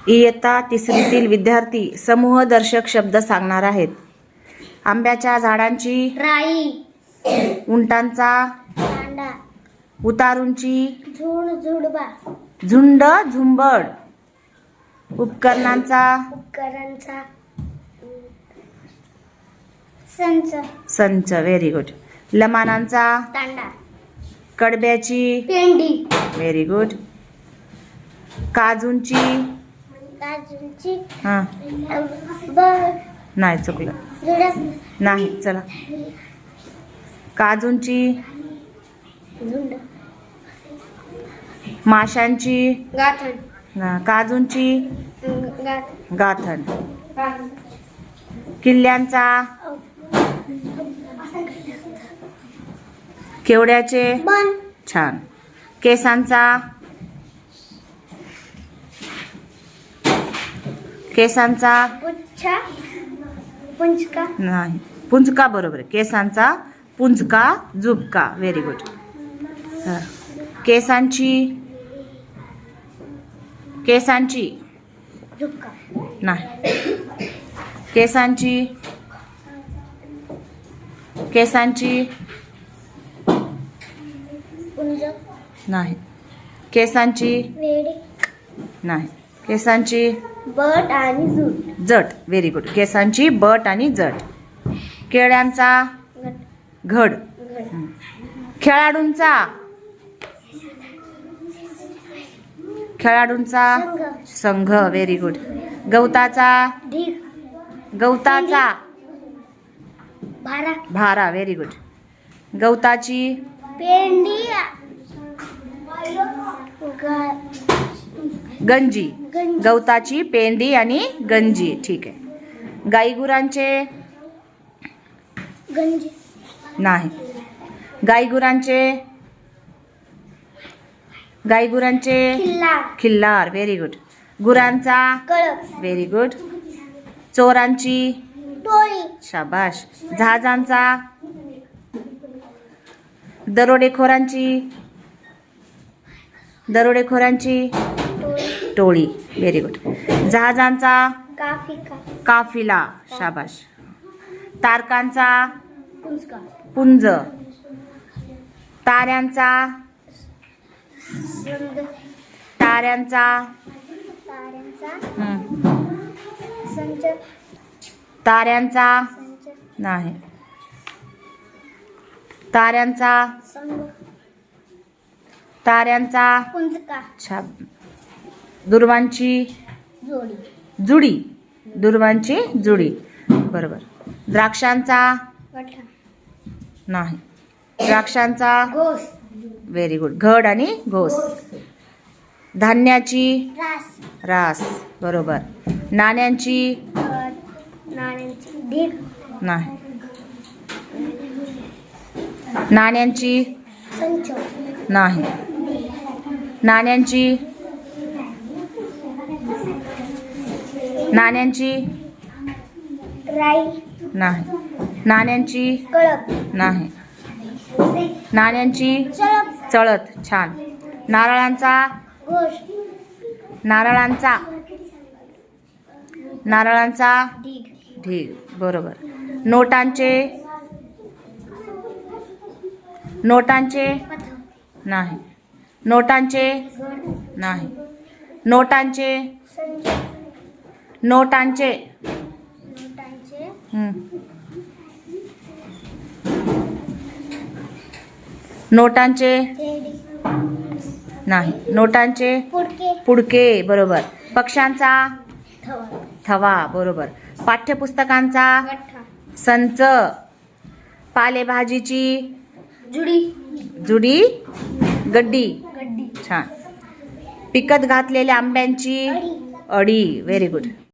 इयत्ता तिसरीतील विद्यार्थी समूहदर्शक शब्द सांगणार आहेत. आंब्याच्या झाडांची राई, उंटांचा तांडा, उतारूंची झुंड झुडबा, झुंड झुंबड, उपकरणांचा उपकरणांचा संच, संच. Very good. लमानांचा तांडा, कडब्याची पेंडी, व्हेरी गुड. काजूंची काजूची हा बर नाही चुकलं झुडप, नाही. चला काजूंची झुंड, माशांची गाथण, काजूंची गाथण, गाथण. किल्ल्यांचा केवड्याचे बन, छान. केसांचा केसांचा पुच्छा, पुंचका, नाही पुंजका. बरोबर आहे. केसांचा पुंजका झुबका. Very good. केसांची केसांची झुपका, नाही. केसांची केसांची पुंज, नाही. केसांची वेडी, नाही. केसांची बट आणि झुट, जट. Very good. केसांची बट आणि जट. केळ्यांचा घड. घड, खेळाडूंचा खेळाडूंचा संघ, संघ. Very good. गवताचा ढीग, गवताचा भारा, भारा. Very good. गवताची पेंडी, गंजी. गंजी, गवताची पेंडी आणि गंजी. ठीक आहे. गाईगुरांचे गंजी, नाही. गाईगुरांचे किल्ला, खिल्लार. Very good. गुरांचा कळप, व्हेरी गुड. चोरांची टोळी, शाबाश. जहाजांचा दरोडेखोरांची टोळी. Very good. जहाजांचा काफिका, काफिला. शाबाश. तारकांचा पुंचका, पुंज. ताऱ्यांचा संघ, ताऱ्यांचा ताऱ्यांचा हम्म. संच, ताऱ्यांचा संच, नाही. ताऱ्यांचा संघ, ताऱ्यांचा पुंचका, छाप. दुर्वांची जोडी, जुडी. दुर्वांची जुडी. बरोबर. द्राक्षांचा गठा, नाही. द्राक्षांचा घोस, व्हेरी गुड. घड आणि घोस. धान्याची रास, रास. बरोबर. नाण्यांची नाण्यांची ढीग, नाही. नाण्यांची संच, नाही. नाण्यांची राई, नाही. नाण्यांची कळप, नाही. नाण्यांची चळप, चळत. छान. नारळांचा घोष, नारळांचा ढीग, ढीग. बरोबर. नोटांचे पथ, नाही. नोटांचे गड, नाही. नोटांचे संच, नोटांचे नोटांचे नोटांचे थेडी, नाही. नोटांचे पुडके, पुडके. बरोबर. पक्ष्यांचा थवा, थवा. बरोबर. पाठ्यपुस्तकांचा गठ्ठा, संच. पालेभाजीची जुडी गड्डी. गड्डी, छान. पिकत घातलेल्या आंब्यांची अडी, अडी. Very good.